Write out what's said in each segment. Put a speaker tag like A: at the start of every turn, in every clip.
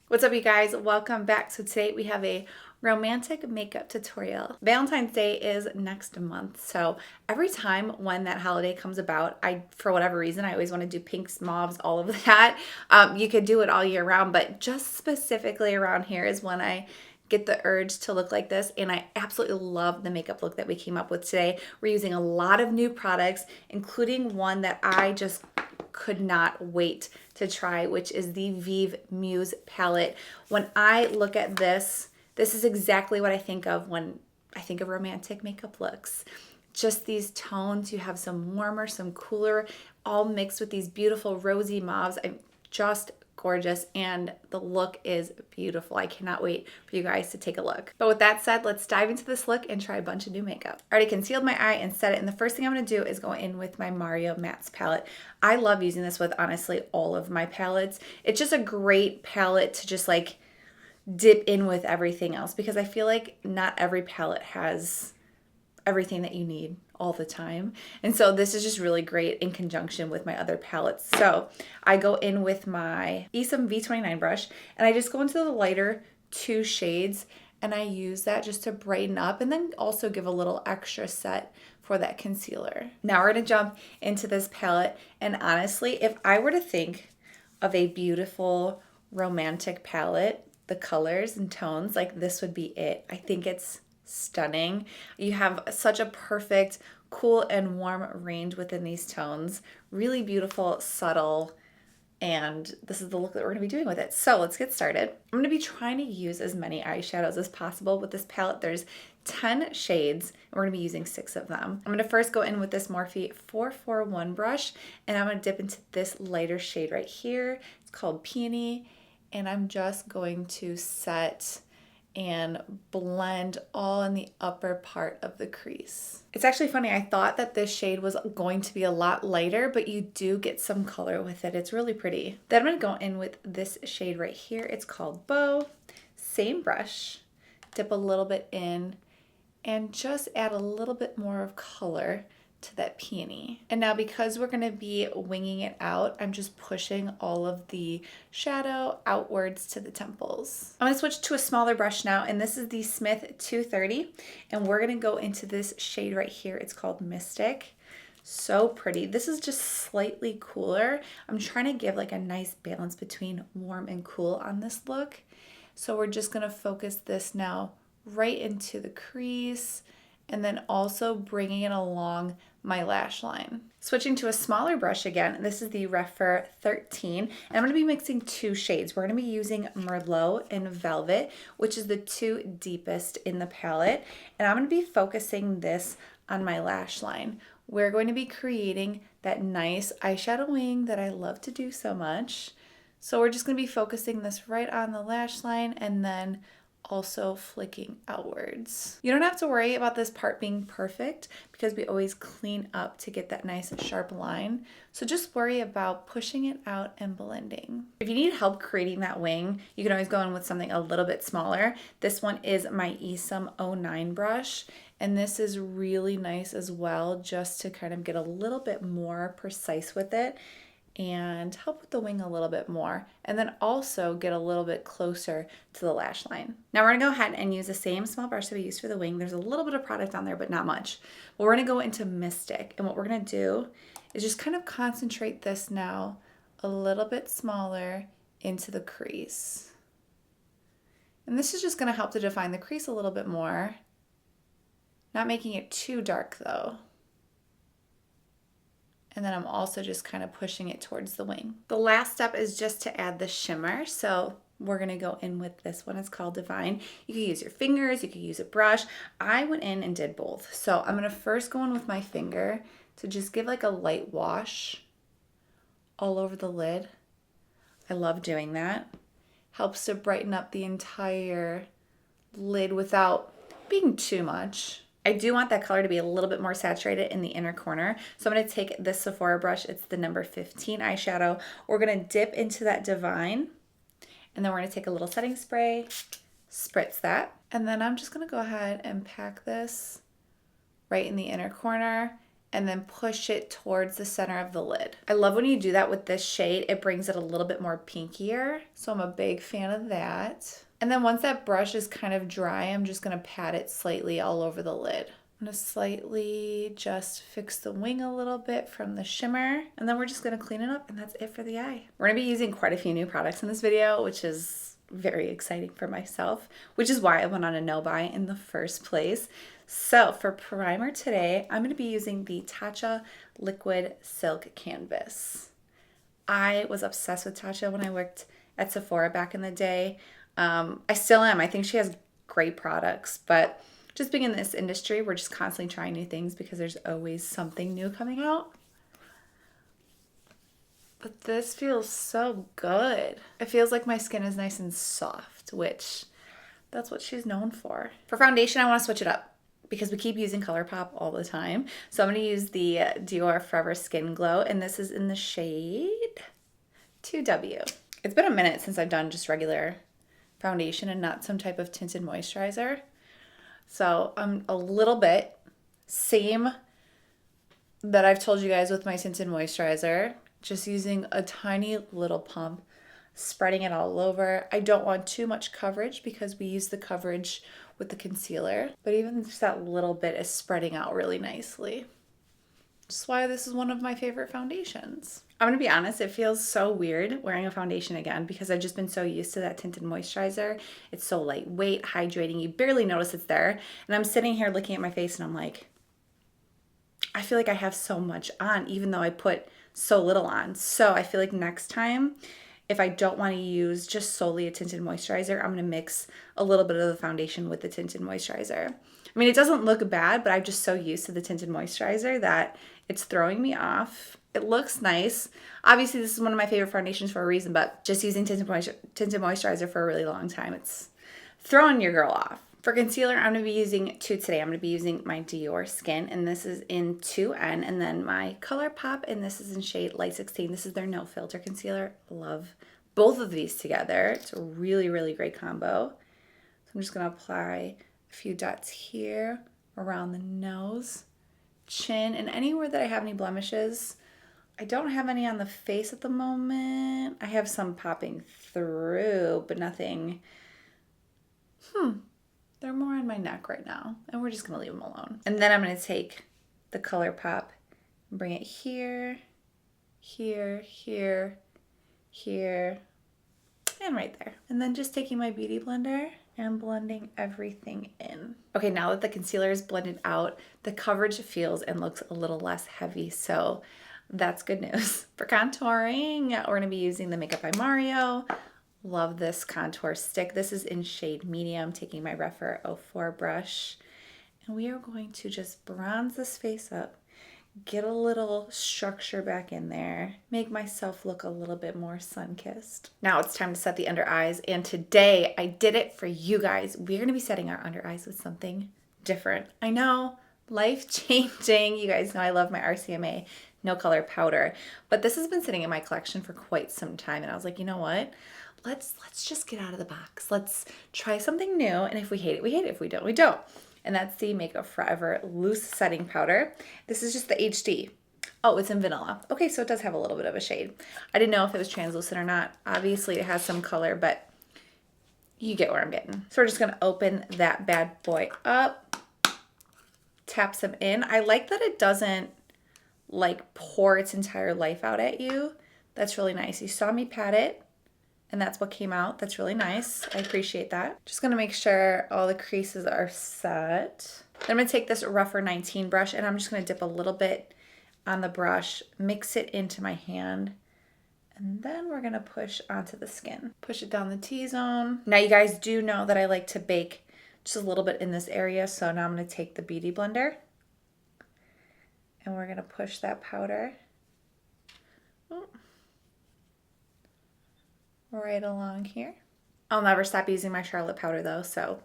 A: What's up, you guys? Welcome back. So today we have a romantic makeup tutorial. Valentine's Day is next month, so every time when that holiday comes about, for whatever reason, I always want to do pinks, mauves, all of that. You could do it all year round, but just specifically around here is when I get the urge to look like this, and I absolutely love the makeup look that we came up with today. We're using a lot of new products, including one that I just could not wait to try, which is the Vieve Muse palette. When I look at this is exactly what I think of when I think of romantic makeup looks. Just these tones, you have some warmer, some cooler, all mixed with these beautiful rosy mauves. I'm just gorgeous, and the look is beautiful. I cannot wait for you guys to take a look. But with that said, let's dive into this look and try a bunch of new makeup. I already concealed my eye and set it, and the first thing I'm going to do is go in with my Mario Mattes palette. I love using this with honestly all of my palettes. It's just a great palette to just like dip in with everything else, because I feel like not every palette has everything that you need all the time. And so this is just really great in conjunction with my other palettes. So I go in with my Esom V29 brush, and I just go into the lighter 2 shades, and I use that just to brighten up and then also give a little extra set for that concealer. Now we're gonna jump into this palette, and honestly, if I were to think of a beautiful romantic palette, the colors and tones, like this would be it. I think it's stunning. You have such a perfect cool and warm range within these tones. Really beautiful, subtle, and this is the look that we're going to be doing with it. So let's get started. I'm going to be trying to use as many eyeshadows as possible with this palette. There's 10 shades, and we're going to be using 6 of them. I'm going to first go in with this Morphe 441 brush, and I'm going to dip into this lighter shade right here. It's called Peony, and I'm just going to set and blend all in the upper part of the crease. It's actually funny, I thought that this shade was going to be a lot lighter, but you do get some color with it. It's really pretty. Then I'm gonna go in with this shade right here. It's called Beau. Same brush, dip a little bit in, and just add a little bit more of color to that peony. And now because we're going to be winging it out, I'm just pushing all of the shadow outwards to the temples. I'm going to switch to a smaller brush now, and this is the Smith 230, and we're going to go into this shade right here. It's called Mystic. So pretty. This is just slightly cooler. I'm trying to give like a nice balance between warm and cool on this look. So we're just going to focus this now right into the crease, and then also bringing it along my lash line. Switching to a smaller brush again, this is the Rephr 13, and I'm going to be mixing 2 shades. We're going to be using Merlot and Velvet, which is the 2 deepest in the palette, and I'm going to be focusing this on my lash line. We're going to be creating that nice eyeshadow wing that I love to do so much. So we're just going to be focusing this right on the lash line, and then also flicking outwards. You don't have to worry about this part being perfect because we always clean up to get that nice sharp line. So just worry about pushing it out and blending. If you need help creating that wing, you can always go in with something a little bit smaller. This one is my Esom 09 brush, and this is really nice as well, just to kind of get a little bit more precise with it and help with the wing a little bit more, and then also get a little bit closer to the lash line. Now we're gonna go ahead and use the same small brush that we used for the wing. There's a little bit of product on there, but not much. But we're gonna go into Mystic, and what we're gonna do is just kind of concentrate this now a little bit smaller into the crease. And this is just gonna help to define the crease a little bit more, not making it too dark though. And then I'm also just kind of pushing it towards the wing. The last step is just to add the shimmer. So we're gonna go in with this one. It's called Divine. You can use your fingers, you can use a brush. I went in and did both. So I'm gonna first go in with my finger to just give like a light wash all over the lid. I love doing that. Helps to brighten up the entire lid without being too much. I do want that color to be a little bit more saturated in the inner corner. So I'm going to take this Sephora brush. It's the number 15 eyeshadow. We're going to dip into that Divine, and then we're going to take a little setting spray, spritz that, and then I'm just going to go ahead and pack this right in the inner corner and then push it towards the center of the lid. I love when you do that with this shade. It brings it a little bit more pinkier. So I'm a big fan of that. And then once that brush is kind of dry, I'm just gonna pat it slightly all over the lid. I'm gonna slightly just fix the wing a little bit from the shimmer, and then we're just gonna clean it up, and that's it for the eye. We're gonna be using quite a few new products in this video, which is very exciting for myself, which is why I went on a no buy in the first place. So for primer today, I'm gonna be using the Tatcha Liquid Silk Canvas. I was obsessed with Tatcha when I worked at Sephora back in the day. I still am. I think she has great products, but just being in this industry, we're just constantly trying new things because there's always something new coming out. But this feels so good. It feels like my skin is nice and soft, which that's what she's known for. For foundation, I want to switch it up because we keep using Colourpop all the time. So I'm going to use the Dior Forever Skin Glow, and this is in the shade 2W. It's been a minute since I've done just regular foundation and not some type of tinted moisturizer. So I'm a little bit same that I've told you guys with my tinted moisturizer, just using a tiny little pump, spreading it all over. I don't want too much coverage because we use the coverage with the concealer, but even just that little bit is spreading out really nicely. That's why this is one of my favorite foundations. I'm gonna be honest, it feels so weird wearing a foundation again because I've just been so used to that tinted moisturizer. It's so lightweight, hydrating, you barely notice it's there. And I'm sitting here looking at my face and I'm like, I feel like I have so much on even though I put so little on. So I feel like next time, if I don't want to use just solely a tinted moisturizer, I'm gonna mix a little bit of the foundation with the tinted moisturizer. I mean, it doesn't look bad, but I'm just so used to the tinted moisturizer that it's throwing me off. It looks nice. Obviously, this is one of my favorite foundations for a reason, but just using tinted moisturizer for a really long time, it's throwing your girl off. For concealer, I'm going to be using two today. I'm going to be using my Dior Skin, and this is in 2N, and then my Colourpop, and this is in shade Light 16. This is their No Filter Concealer. Love both of these together. It's a really, really great combo. So I'm just going to apply a few dots here around the nose, chin, and anywhere that I have any blemishes. I don't have any on the face at the moment. I have some popping through, but nothing. They're more on my neck right now, and we're just gonna leave them alone. And then I'm gonna take the Colourpop and bring it here, here, here, here, and right there. And then just taking my beauty blender and blending everything in. Okay, now that the concealer is blended out, the coverage feels and looks a little less heavy, so that's good news. For contouring, we're gonna be using the Makeup by Mario. Love this contour stick. This is in shade medium, taking my Rephr 04 brush. And we are going to just bronze this face up, get a little structure back in there, make myself look a little bit more sun-kissed. Now it's time to set the under eyes, and today I did it for you guys. We're gonna be setting our under eyes with something different. I know, life-changing. You guys know I love my RCMA No Color powder, but this has been sitting in my collection for quite some time, and I was like, you know what? Let's just get out of the box. Let's try something new, and if we hate it, we hate it. If we don't, we don't. And that's the Makeup Forever Loose Setting Powder. This is just the HD. Oh, it's in vanilla. Okay, so it does have a little bit of a shade. I didn't know if it was translucent or not. Obviously, it has some color, but you get where I'm getting. So we're just gonna open that bad boy up, tap some in. I like that it doesn't like pour its entire life out at you. That's really nice. You saw me pat it, and that's what came out. That's really nice. I appreciate that. Just gonna make sure all the creases are set. Then I'm gonna take this Rephr 19 brush, and I'm just gonna dip a little bit on the brush, mix it into my hand, and then we're gonna push onto the skin. Push it down the T-zone. Now you guys do know that I like to bake just a little bit in this area, so now I'm gonna take the Beauty Blender, and we're gonna push that powder right along here. I'll never stop using my Charlotte powder though, so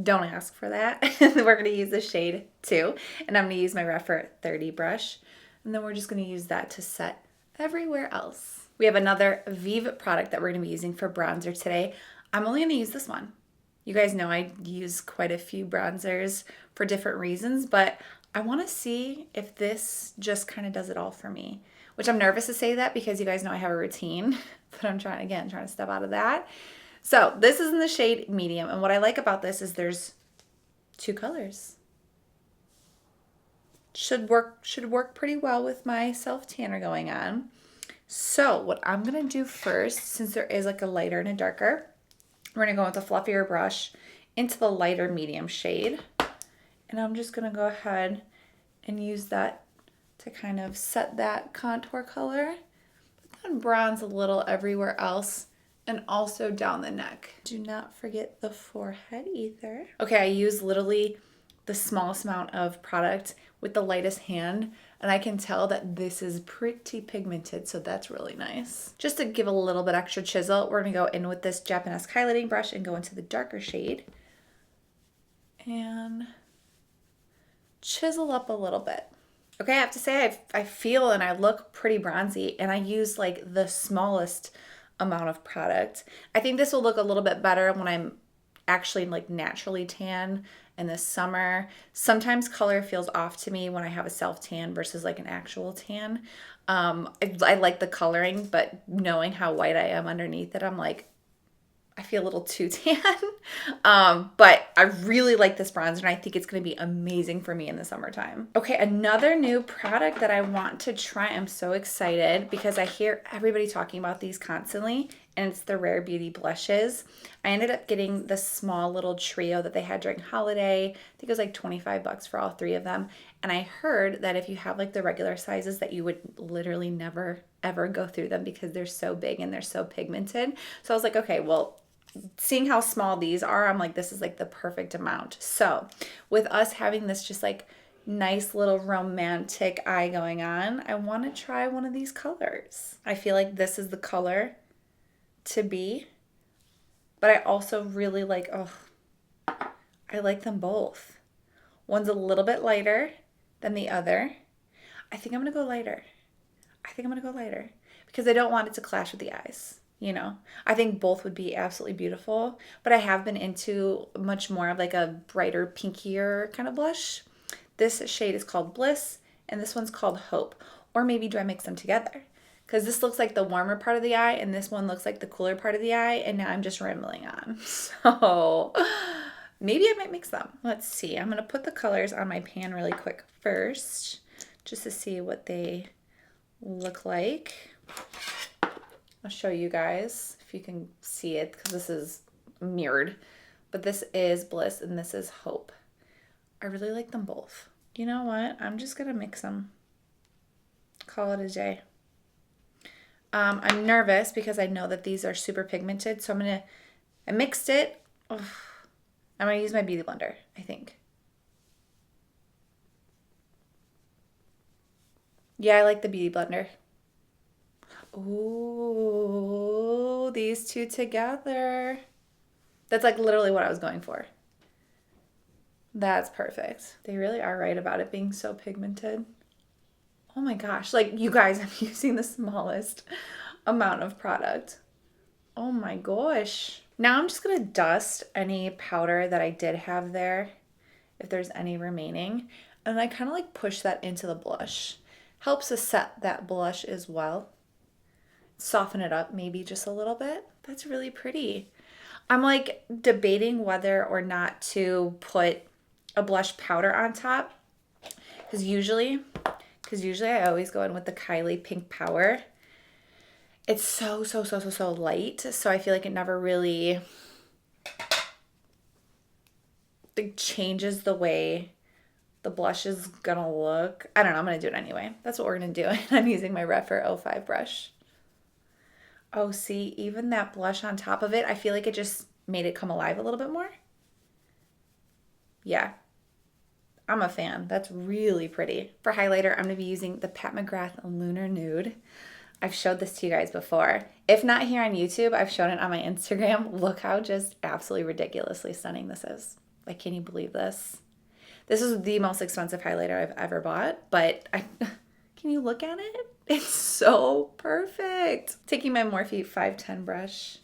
A: don't ask for that. We're gonna use the shade 2, and I'm gonna use my Rephr 30 brush, and then we're just gonna use that to set everywhere else. We have another Vieve product that we're gonna be using for bronzer today. I'm only gonna use this one. You guys know I use quite a few bronzers for different reasons, but I want to see if this just kind of does it all for me, which I'm nervous to say that because you guys know I have a routine, but I'm trying to step out of that. So this is in the shade medium. And what I like about this is there's 2 colors. Should work pretty well with my self tanner going on. So what I'm going to do first, since there is like a lighter and a darker, we're going to go with a fluffier brush into the lighter medium shade. And I'm just going to go ahead and use that to kind of set that contour color. But then bronze a little everywhere else and also down the neck. Do not forget the forehead either. Okay, I use literally the smallest amount of product with the lightest hand, and I can tell that this is pretty pigmented, so that's really nice. Just to give a little bit extra chisel, we're gonna go in with this Japanese highlighting brush and go into the darker shade and chisel up a little bit. Okay, I have to say I feel and I look pretty bronzy, and I use like the smallest amount of product. I think this will look a little bit better when I'm actually like naturally tan in the summer. Sometimes color feels off to me when I have a self tan versus like an actual tan. I like the coloring, but knowing how white I am underneath it, I'm like, I feel a little too tan. But I really like this bronzer, and I think it's going to be amazing for me in the summertime. Okay, another new product that I want to try. I'm so excited because I hear everybody talking about these constantly, and it's the Rare Beauty blushes. I ended up getting the small little trio that they had during holiday. I think it was like 25 bucks for all 3 of them. And I heard that if you have like the regular sizes that you would literally never ever go through them because they're so big and they're so pigmented. So I was like, okay, well, seeing how small these are, I'm like, this is like the perfect amount. So with us having this just like nice little romantic eye going on, I want to try one of these colors. I feel like this is the color to be, but I also really like, I like them both. One's a little bit lighter than the other. I think I'm going to go lighter. Because I don't want it to clash with the eyes. You know, I think both would be absolutely beautiful, but I have been into much more of like a brighter, pinkier kind of blush. This shade is called Bliss, and this one's called Hope. Or maybe do I mix them together? Because this looks like the warmer part of the eye, and this one looks like the cooler part of the eye, and now I'm just rambling on. So maybe I might mix them. Let's see. I'm going to put the colors on my pan really quick first, just to see what they look like. I'll show you guys if you can see it because this is mirrored. But this is Bliss and this is Hope. I really like them both. You know what? I'm just going to mix them. Call it a day. I'm nervous because I know that these are super pigmented. So I mixed it. I'm going to use my beauty blender, I think. Yeah, I like the beauty blender. Ooh, these two together. That's like literally what I was going for. That's perfect. They really are right about it being so pigmented. Oh my gosh, like you guys, I'm using the smallest amount of product. Oh my gosh. Now I'm just gonna dust any powder that I did have there, if there's any remaining. And I kind of like push that into the blush. Helps to set that blush as well. Soften it up maybe just a little bit. That's really pretty. I'm like debating whether or not to put a blush powder on top because usually I always go in with the Kylie Pink Power. It's so light, so I feel like it never really like changes the way the blush is gonna look. I don't know, I'm gonna do it anyway. That's what we're gonna do. I'm using my Rephr 05 brush. Oh, see, even that blush on top of it, I feel like it just made it come alive a little bit more. Yeah, I'm a fan. That's really pretty. For highlighter, I'm going to be using the Mcgrath Lunar Nude. I've showed this to you guys before. If not here on YouTube, I've shown it on my Instagram. Look how just absolutely ridiculously stunning this is. Like, can you believe this? This is the most expensive highlighter I've ever bought, but can you look at it? It's so perfect. Taking my Morphe 510 brush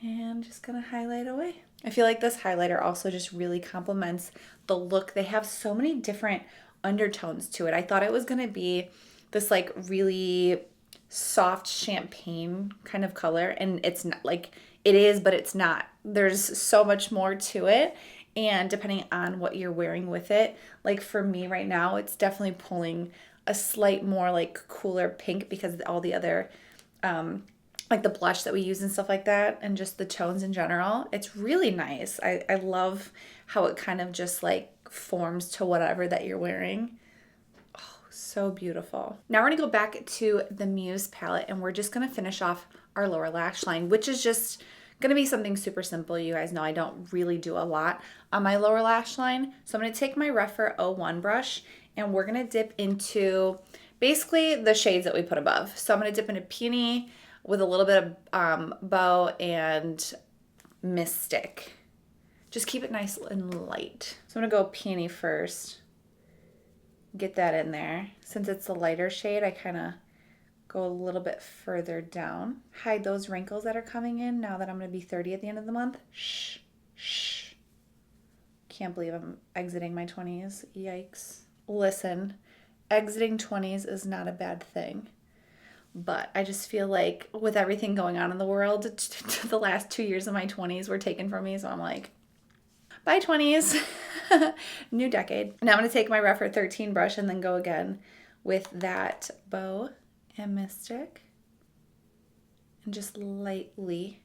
A: and just gonna highlight away. I feel like this highlighter also just really complements the look. They have so many different undertones to it. I thought it was going to be this like really soft champagne kind of color, and it's not, like it is, but it's not. There's so much more to it, and depending on what you're wearing with it, like for me right now, it's definitely pulling a slight more like cooler pink because of all the other like the blush that we use and stuff like that, and just the tones in general. It's really nice. I love how it kind of just like forms to whatever that you're wearing. Oh, so beautiful. Now we're gonna go back to the Muse palette, and we're just gonna finish off our lower lash line, which is just gonna be something super simple. You guys know I don't really do a lot on my lower lash line. So I'm gonna take my Rephr 01 brush, and we're gonna dip into basically the shades that we put above. So I'm gonna dip into Peony with a little bit of Bow and Mystic. Just keep it nice and light. So I'm gonna go Peony first. Get that in there. Since it's the lighter shade, I kind of go a little bit further down. Hide those wrinkles that are coming in now that I'm gonna be 30 at the end of the month. Shh, shh. Can't believe I'm exiting my 20s. Yikes. Listen, exiting 20s is not a bad thing. But I just feel like with everything going on in the world, the last 2 years of my 20s were taken from me. So I'm like, bye 20s. New decade. Now I'm going to take my Rephr 13 brush and then go again with that Bow and Mystic. And just lightly,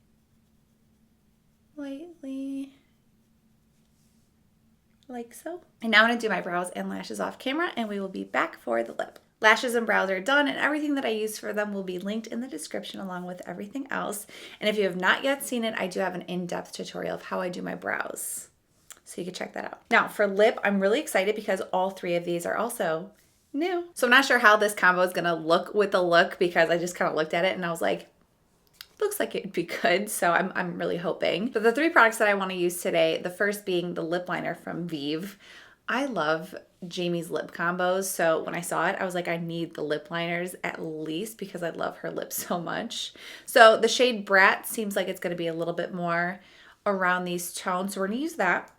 A: like so. And now I'm going to do my brows and lashes off camera, and we will be back for the lip. Lashes and brows are done, and everything that I use for them will be linked in the description along with everything else. And if you have not yet seen it, I do have an in-depth tutorial of how I do my brows, so you can check that out. Now for lip, I'm really excited because all three of these are also new. So I'm not sure how this combo is gonna look with the look, because I just kind of looked at it and I was like, looks like it'd be good. So I'm really hoping. But the three products that I want to use today, the first being the lip liner from Vieve. I love Jamie's lip combos, so when I saw it, I was like, I need the lip liners at least because I love her lips so much. So the shade Brat seems like it's going to be a little bit more around these tones, so we're going to use that.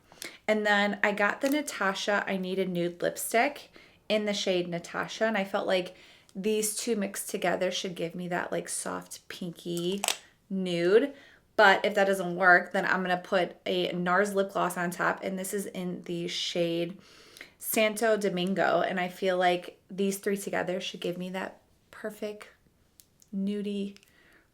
A: And then I got the Natasha I Need a Nude lipstick in the shade Natasha, and I felt like these two mixed together should give me that like soft pinky nude. But if that doesn't work, then I'm going to put a Nars lip gloss on top, and this is in the shade Santo Domingo, and I feel like these three together should give me that perfect nudie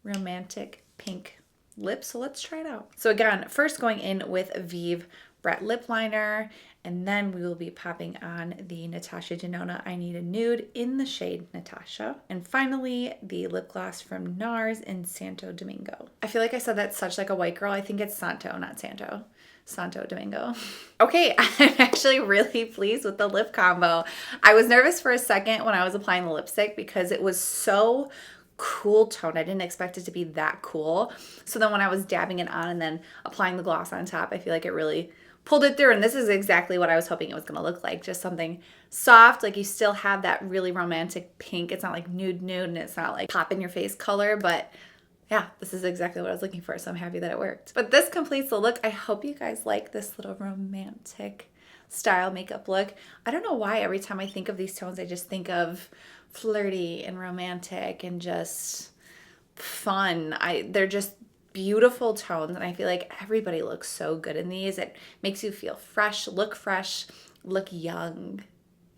A: romantic pink lip. So let's try it out. So again, first going in with Vieve Brat lip liner, and then we will be popping on the Natasha Denona I Need a Nude in the shade Natasha. And finally, the lip gloss from Nars in Santo Domingo. I feel like I said that such like a white girl. I think it's Santo, not Santo. Santo Domingo. Okay, I'm actually really pleased with the lip combo. I was nervous for a second when I was applying the lipstick because it was so cool toned. I didn't expect it to be that cool. So then when I was dabbing it on and then applying the gloss on top, I feel like it really pulled it through, and this is exactly what I was hoping it was going to look like. Just something soft, like you still have that really romantic pink. It's not like nude, and it's not like pop in your face color, but yeah, this is exactly what I was looking for, so I'm happy that it worked. But this completes the look. I hope you guys like this little romantic style makeup look. I don't know why every time I think of these tones, I just think of flirty and romantic and just fun. They're just beautiful tones, and I feel like everybody looks so good in these. It makes you feel fresh, look young,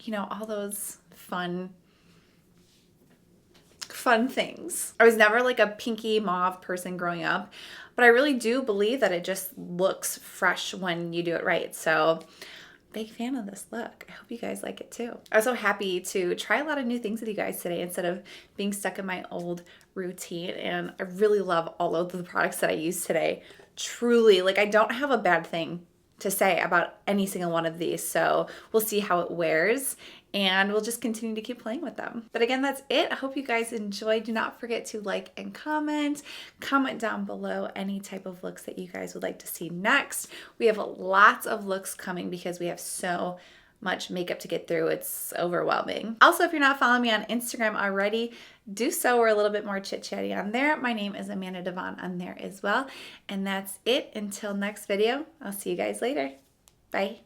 A: you know, all those fun things. I was never like a pinky mauve person growing up, but I really do believe that it just looks fresh when you do it right. So big fan of this look. I hope you guys like it too. I was so happy to try a lot of new things with you guys today instead of being stuck in my old routine, and I really love all of the products that I used today. Truly, like I don't have a bad thing to say about any single one of these, so we'll see how it wears, and we'll just continue to keep playing with them. But again, that's it. I hope you guys enjoyed. Do not forget to like and comment down below any type of looks that you guys would like to see next. We have lots of looks coming because we have so much makeup to get through. It's overwhelming. Also, if you're not following me on Instagram already, do so. We're a little bit more chit-chatty on there. My name is Amanda Devon on there as well. And that's it. Until next video, I'll see you guys later. Bye.